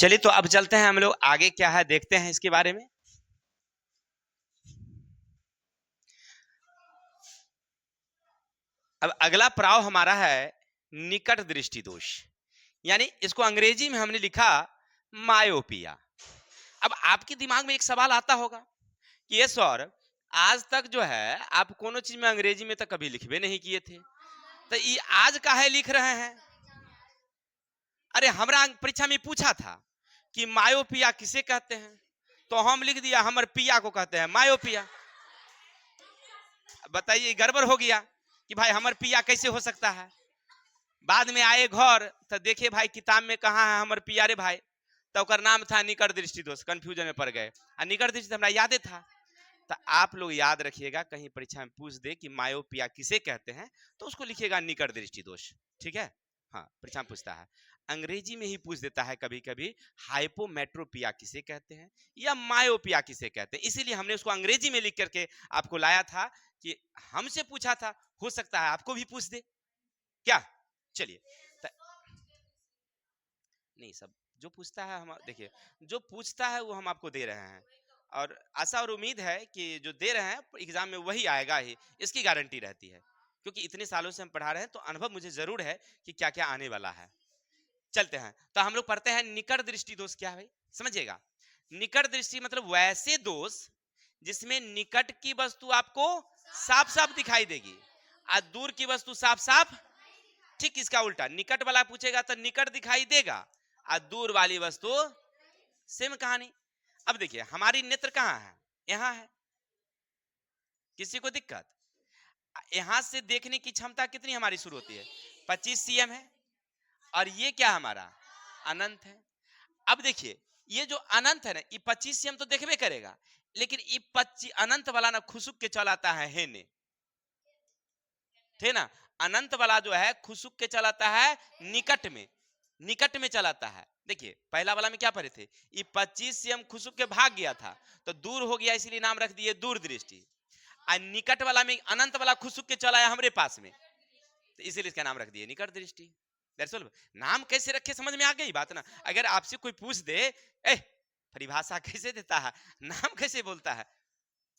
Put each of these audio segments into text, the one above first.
चलिए तो अब चलते हैं हम लोग आगे, क्या है देखते हैं इसके बारे में। अब अगला पड़ाव हमारा है निकट दृष्टि दोष, यानी इसको अंग्रेजी में हमने लिखा मायोपिया। अब आपके दिमाग में एक सवाल आता होगा कि ये सर, आज तक जो है आप कोनो चीज में अंग्रेजी में तो कभी लिखबे नहीं किए थे, तो ये आज काहे लिख रहे हैं? अरे हमरा परीक्षा में पूछा था कि मायोपिया किसे कहते हैं, तो हम लिख दिया हमर पिया को कहते हैं मायोपिया। बताइए गड़बड़ हो गया कि भाई हमर पिया कैसे हो सकता है। बाद में आए घर तो देखे भाई किताब में कहा है हमर पिया रे भाई, तो उसका नाम था निकट दृष्टि दोष। कंफ्यूजन में पड़ गए। और निकट दृष्टि हमरा याद था। तो आप लोग याद रखिएगा, कहीं परीक्षा में पूछ दे कि मायोपिया किसे कहते हैं तो उसको लिखिएगा निकट दृष्टि दोष, ठीक है। हाँ, परीक्षा में पूछता है। अंग्रेजी में ही पूछ देता है कभी कभी, हाइपोमेट्रोपिया किसे कहते हैं या मायोपिया किसे कहते हैं। इसीलिए हमने उसको अंग्रेजी में लिख करके आपको लाया था कि हमसे पूछा था, हो सकता है आपको भी पूछ दे क्या। चलिए नहीं, सब जो पूछता है हम देखिए, जो पूछता है वो हम आपको दे रहे हैं, और आशा और उम्मीद है कि जो दे रहे हैं एग्जाम में वही आएगा ही, इसकी गारंटी रहती है, क्योंकि इतने सालों से हम पढ़ा रहे हैं तो अनुभव मुझे जरूर है कि क्या क्या आने वाला है। चलते हैं तो हम लोग पढ़ते हैं निकट दृष्टि दोष क्या है भाई, समझिएगा। निकट दृष्टि मतलब वैसे दोष जिसमें निकट की वस्तु आपको साफ साफ दिखाई देगी और दूर की वस्तु साफ साफ, ठीक इसका उल्टा, निकट वाला पूछेगा तो निकट दिखाई देगा और दूर वाली वस्तु सेम कहानी। अब देखिए हमारी नेत्र कहाँ है, यहाँ है। किसी को दिक्कत? यहां से देखने की क्षमता कितनी हमारी शुरू होती है, 25 cm है, और ये क्या हमारा अनंत है। अब देखिए ये जो अनंत है ना, ये 25 cm तो देखबे करेगा, लेकिन ये 25 अनंत वाला ना खुसुक के चलाता है हेने, थे ना। अनंत वाला जो है खुसुक के चलाता है निकट में, निकट में चलाता है। देखिए पहला वाला में क्या पढ़े थे, ये 25 cm खुसुक के भाग गया था तो दूर हो गया, इसलिए नाम रख दिए दूर दृष्टि। और निकट वाला में अनंत वाला खुसुक के चलाया हमरे पास में, तो इसीलिए इसका नाम रख दिए निकट दृष्टि। नाम कैसे रखे समझ में आ गई बात ना। अगर आपसे कोई पूछ दे ए परिभाषा कैसे देता है, नाम कैसे बोलता है,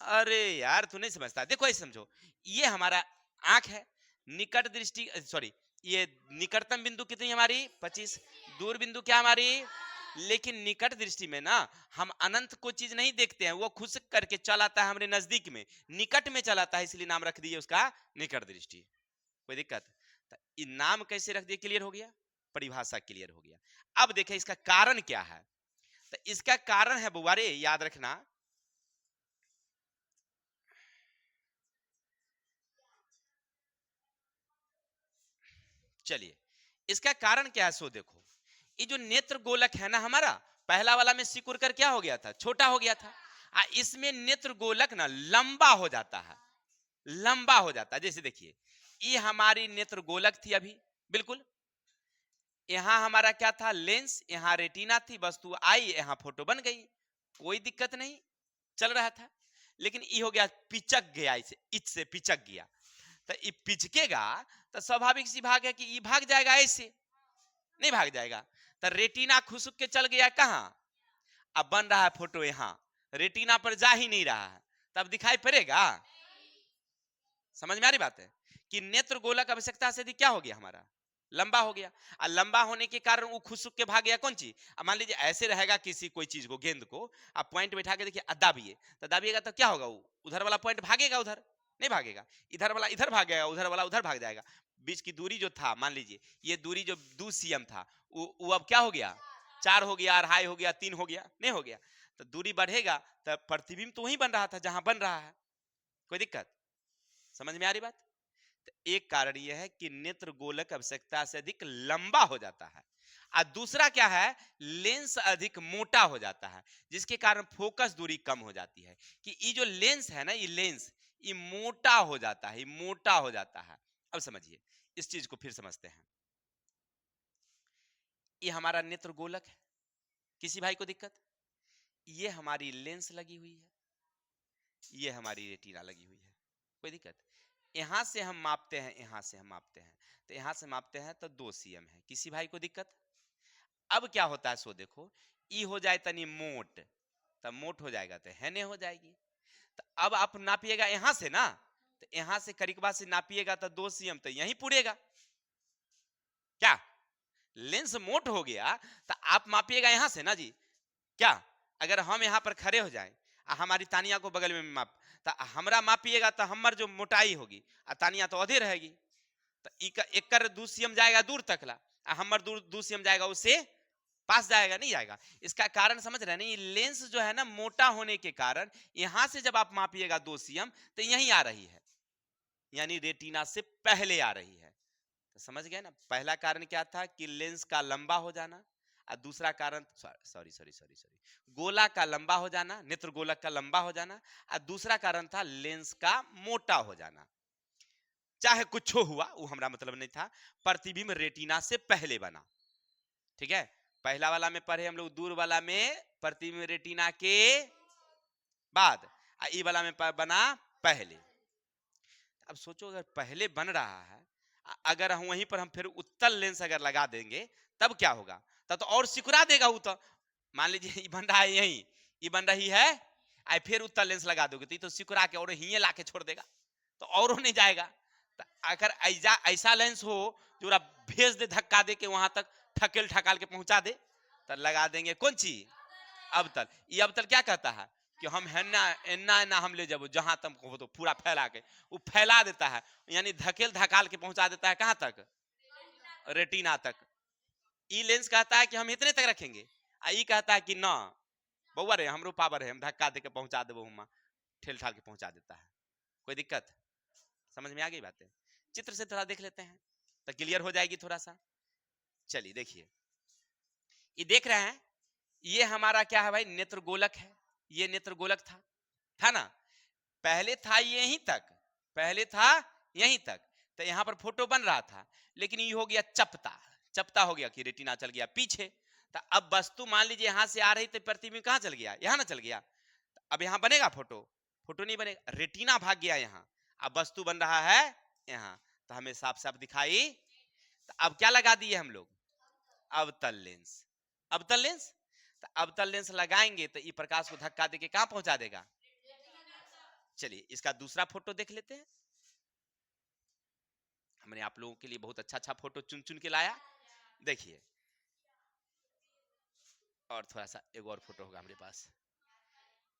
अरे यार तू नहीं समझता। देखो ऐसे समझो, ये हमारा आंख है, निकट दृष्टि सॉरी, ये निकटतम बिंदु कितनी हमारी 25, दूर बिंदु क्या हमारी। लेकिन निकट दृष्टि में ना हम अनंत को चीज नहीं देखते हैं, वो खुश करके चलाता है हमारे नजदीक में, निकट में चलाता है, इसलिए नाम रख दिए उसका निकट दृष्टि। कोई दिक्कत? तो नाम कैसे रख दिए, क्लियर हो गया, परिभाषा क्लियर हो गया। अब देखें इसका कारण क्या है। तो इसका कारण है बुआरे, याद रखना, चलिए इसका कारण क्या है। सो देखो, ये जो नेत्र गोलक है ना हमारा, पहला वाला में सिकुड़ कर क्या हो गया था, छोटा हो गया था। इसमें नेत्र गोलक ना लंबा हो जाता है, लंबा हो जाता है। जैसे देखिए ये हमारी नेत्र गोलक थी अभी, बिल्कुल यहां हमारा क्या था, लेंस, यहां रेटिना थी, वस्तु आई, यहां फोटो बन गई, कोई दिक्कत नहीं, चल रहा था। लेकिन ये हो गया पिचक गया, इसे इच से पिचक गया, तो ये पिचकेगा तो स्वाभाविक सी भाग है कि ये भाग जाएगा, ऐसे नहीं भाग जाएगा। तो रेटिना खुसक के चल गया कहां, अब बन रहा है फोटो यहां, रेटिना पर जा ही नहीं रहा है, तब दिखाई पड़ेगा। समझ में आ रही बात है कि नेत्र गोलक आवश्यकता से अधिक क्या हो गया हमारा, लंबा हो गया। और लंबा होने के कारण वो खुसक के भाग गया कौन चीज। अब मान लीजिए ऐसे रहेगा किसी कोई चीज को, गेंद को आप पॉइंट बैठा के देखिए दाबिए, तो दाबिएगा तो क्या होगा, वो उधर वाला पॉइंट भागेगा, उधर नहीं भागेगा, इधर वाला इधर भागेगा, उधर वाला उधर भाग जाएगा। बीच की दूरी जो था, मान लीजिए ये दूरी जो 2 cm था, वो अब क्या हो गया, 4 हो गया, अढ़ाई हो गया, 3 हो गया, नहीं हो गया। तो दूरी बढ़ेगा तो प्रतिबिंब तो वही बन रहा था जहां बन रहा है, कोई दिक्कत? समझ में आ रही बात? तो एक कारण यह है कि नेत्र गोलक आवश्यकता से अधिक लंबा हो जाता है, और दूसरा क्या है, लेंस अधिक मोटा हो जाता है, जिसके कारण फोकस दूरी कम हो जाती है। कि ये जो लेंस है ना, ये लेंस ये मोटा हो जाता है, ये मोटा हो जाता है। अब समझिए इस चीज को फिर समझते हैं। ये हमारा नेत्र गोलक है, किसी भाई को दिक्कत? ये हमारी लेंस लगी हुई है, ये हमारी रेटिना लगी हुई है, कोई दिक्कत? यहां से हम मापते हैं, यहां से हम मापते हैं, तो यहां से मापते हैं तो 2 cm है, किसी भाई को दिक्कत? अब क्या होता है सो देखो, ई हो जाए तनी मोट, तब मोट हो जाएगा तो हेने हो जाएगी। तो अब आप नापिएगा यहां से ना, तो यहां से करिकबा से नापिएगा तो 2 cm तो यहीं पुड़ेगा क्या, लेंस मोट हो गया। तो आप मापिएगा यहां से ना जी, क्या अगर हम यहाँ पर खड़े हो जाएं हमारी तानिया को बगल में माप, तो हमरा मापिएगा तो हमर जो मोटाई होगी तानिया तो आधे रहेगी, तो एक 2 cm जाएगा दूर तक ला, हमर दूर 2 cm जाएगा उससे पास जाएगा नहीं जाएगा। इसका कारण समझ रहे हैं ना, ये लेंस जो है ना मोटा होने के कारण यहां से जब आप मापिएगा 2 cm तो यहीं आ रही है, यानी रेटिना से पहले आ रही है। तो समझ गए ना, पहला कारण क्या था कि लेंस का लंबा हो जाना, और दूसरा कारण सॉरी सॉरी सॉरी सॉरी गोला का लंबा हो जाना, नेत्र गोलक का लंबा हो जाना, और दूसरा कारण था लेंस का मोटा हो जाना। चाहे कुछ हुआ वो हमारा मतलब नहीं था, प्रतिबिंब रेटिना से पहले बना। ठीक है, पहला वाला में पढ़े हम लोग, दूर वाला में प्रतिबिंब रेटिना के बाद, ई वाला में बना पहले। अब सोचो अगर पहले बन रहा है, अगर हम वहीं पर हम फिर उत्तल लेंस अगर लगा देंगे तब क्या होगा, तब तो और सिकुड़ा देगा वो। तो मान लीजिए ये बन रहा है यहीं, ये बन रही है, आई फिर उत्तल लेंस लगा दोगे तो ये तो सिकुड़ा के और ही लाके छोड़ देगा, तो और नहीं जाएगा। तो अगर ऐसा लेंस हो जो भेज दे धक्का दे के वहां तक ठकेल ठकाल के पहुंचा दे, तो लगा देंगे कौन चीज, अवतल। ये अवतल क्या कहता है कि हम हेन्ना एन्ना एन्ना हम ले जब जहां तक हो तो पूरा फैला के वो फैला देता है, यानी धकेल धकाल के पहुंचा देता है कहां तक, रेटिना तक। ई लेंस कहता है कि हम इतने तक रखेंगे, ई कहता है कि ना बउआ रे हमरो पावर है, हम धक्का दे के पहुंचा देबो, हम ठेल ठाल के पहुंचा देता है। कोई दिक्कत समझ में आ गई बातें? चित्र से थोड़ा देख लेते हैं तो क्लियर हो जाएगी थोड़ा सा। चलिए देखिए, ये देख रहे हैं, ये हमारा क्या है भाई, नेत्र गोलक है। ये नेत्र गोलक था ना, पहले था यहीं तक, पहले था यहीं तक, तो यहां पर फोटो बन रहा था, लेकिन ये हो गया चपटा, चपटा हो गया कि रेटिना चल गया पीछे। तो अब वस्तु मान लीजिए यहां से आ रही तो प्रतिबिंब कहां चल गया, यहां ना चल गया। अब यहां बनेगा फोटो, फोटो नहीं बनेगा, रेटिना भाग गया यहाँ, अब वस्तु बन रहा है यहाँ, तो हमें साफ साफ दिखाई। तो अब क्या लगा दिए हम लोग, अवतल लेंस। अवतल लेंस, तो अवतल लेंस लगाएंगे तो ये प्रकाश को धक्का देके कहां पहुंचा देगा। चलिए इसका दूसरा फोटो देख लेते हैं। हमने आप लोगों के लिए बहुत अच्छा अच्छा फोटो चुन चुन के लाया, देखिए। और थोड़ा सा एक और फोटो होगा हमारे पास।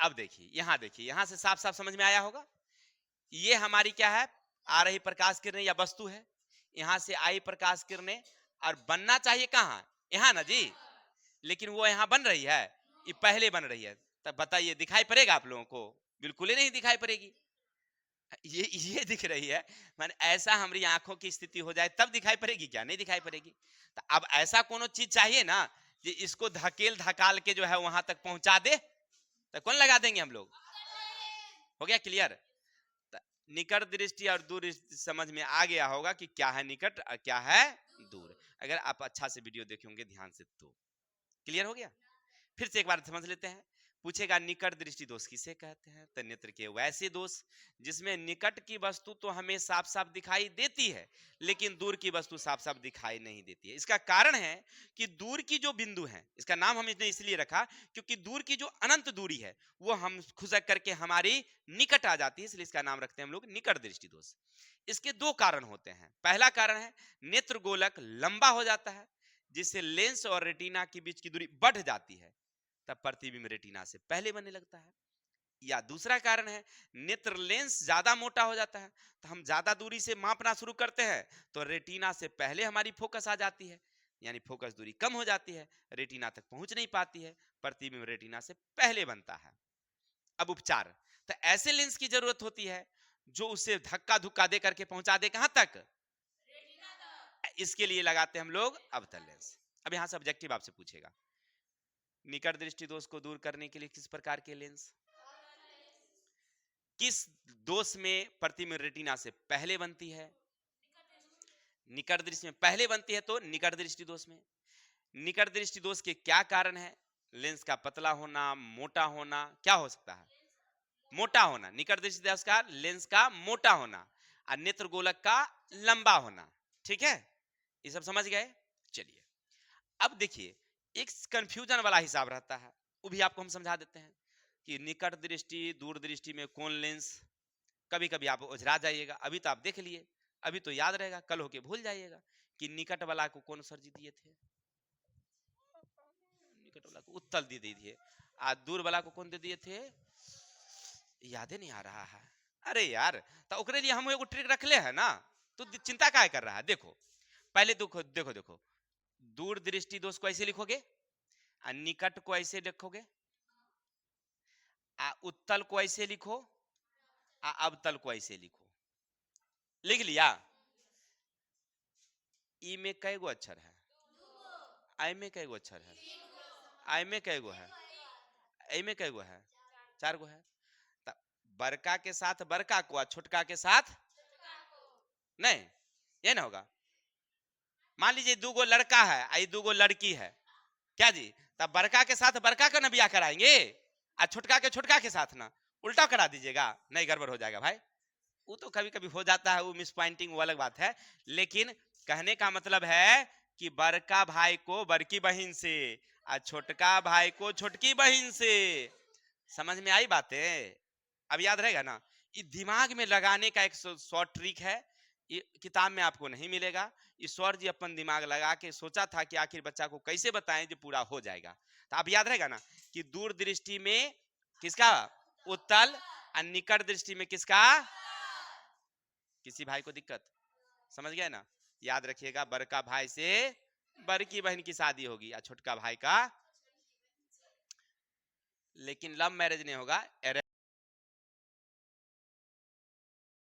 अब देखिए यहां से साफ साफ समझ में आया होगा, ये हमारी क्या है, आ रही प्रकाश किरणें या वस्तु है, यहां से आई प्रकाश किरणें, और बनना चाहिए कहां, यहां ना जी, लेकिन वो यहां बन रही है, ये पहले बन रही है। तब बताइए दिखाई पड़ेगा आप लोगों को, बिल्कुल ही नहीं दिखाई पड़ेगी। ये दिख रही है, माने ऐसा हमारी आंखों की स्थिति हो जाए तब दिखाई पड़ेगी क्या, नहीं दिखाई पड़ेगी। तो अब ऐसा कोनो चीज चाहिए ना कि इसको धकेल धकाल के जो है वहां तक पहुंचा दे, तो कौन लगा देंगे हम लोग। हो गया क्लियर। निकट दृष्टि और दूर दृष्टि समझ में आ गया होगा कि क्या है निकट और क्या है दूर, अगर आप अच्छा से वीडियो देखे होंगे ध्यान से तो क्लियर हो गया। फिर से एक बार समझ लेते हैं। पूछेगा निकट दृष्टि दोष किसे कहते हैं, तो नेत्र के वैसे दोष जिसमें निकट की वस्तु तो हमें साफ साफ दिखाई देती है, लेकिन दूर की वस्तु साफ साफ दिखाई नहीं देती है। इसका कारण है कि दूर की जो बिंदु है, इसका नाम हमने इसलिए रखा क्योंकि दूर की जो अनंत दूरी है वो हम खुजक करके हमारी निकट आ जाती है, इसलिए इसका नाम रखते हैं हम लोग निकट दृष्टि दोष। इसके दो कारण होते हैं। पहला कारण है नेत्र गोलक लंबा हो जाता है, जिससे लेंस और रेटिना के बीच की दूरी बढ़ जाती है, तब प्रतिबिंब रेटिना से पहले बनने लगता है। या दूसरा कारण है नेत्र लेंस ज्यादा मोटा हो जाता है, तो हम ज्यादा दूरी से मापना शुरू करते हैं, तो रेटिना से पहले हमारी फोकस आ जाती है, यानी फोकस दूरी कम हो जाती है, रेटिना तक पहुंच नहीं पाती है, प्रतिबिंब रेटिना से पहले बनता है। अब उपचार, तो ऐसे लेंस की जरूरत होती है जो उसे धक्का धुक्का दे करके पहुंचा दे कहां तक, इसके लिए लगाते हैं हम लोग अवतल लेंस। अब यहां से ऑब्जेक्टिव आपसे पूछेगा, निकट दृष्टि दोष को दूर करने के लिए किस प्रकार के लेंस, किस दोष में प्रतिबिंब रेटिना से पहले बनती है, निकट दृष्टि में पहले बनती है, तो निकट दृष्टि दोष में। निकट दृष्टि दोष के क्या कारण है, लेंस का पतला होना, मोटा होना, क्या हो सकता है, मोटा होना। निकट दृष्टि दोष का लेंस का मोटा होना और नेत्र गोलक का लंबा होना। ठीक है, ये सब समझ गए। चलिए अब देखिए एक कंफ्यूजन वाला हिसाब रहता है, वो भी आपको हम समझा देते हैं कि निकट दृष्टि दूर दृष्टि में कौन लेंस। कभी कभी आप उजरा जाइएगा, अभी तो आप देख लिए, अभी तो याद रहेगा, कल होके भूल जाइएगा कि निकट वाला को कौन सर जी दिए थे, निकट वाला को उत्तल दे दिए, आज दूर वाला को कौन दे दिए थे, याद ही नहीं आ रहा है। अरे यार, तो ओकरे लिए हम एगो ट्रिक रखले है ना, तो चिंता काय कर रहा है। देखो पहले देखो देखो देखो, दूर दृष्टि दोष को ऐसे लिखोगे, निकट को ऐसे लिखोगे, उत्तल को ऐसे लिखो, अवतल को ऐसे लिखो। लिख लिया? ई में कई गो अक्षर है, आई में कई गो अक्षर है, आई में कई गो है, आई में कई गो है, 4 गो है। बड़का के साथ बड़का को, छोटका के साथ नहीं, ये ना होगा। मान लीजिए 2 गो लड़का है, आई 2 गो लड़की है, क्या जी, तब बड़का के साथ बड़का का ना ब्याह कराएंगे, और छोटका के छोटका के साथ ना उल्टा करा दीजिएगा, नहीं गड़बड़ हो जाएगा भाई। वो तो कभी कभी हो जाता है, वो मिस पॉइंटिंग वो अलग बात है, लेकिन कहने का मतलब है कि बड़का भाई को बड़की बहन से, और छोटका भाई को छोटकी बहन से। समझ में आई बातें? अब याद रहेगा ना, ये दिमाग में लगाने का एक शॉर्ट ट्रिक है, ये किताब में आपको नहीं मिलेगा। ईश्वर जी अपन दिमाग लगा के सोचा था कि आखिर बच्चा को कैसे बताएं जो पूरा हो जाएगा। तो अब याद रहेगा ना कि दूर दृष्टि में किसका उत्तल, और निकट दृष्टि में किसका। किसी भाई को दिक्कत समझ गए ना? याद रखिएगा, बड़का भाई से बड़की बहन की शादी होगी, और छोटका भाई का, लेकिन लव मैरिज नहीं होगा।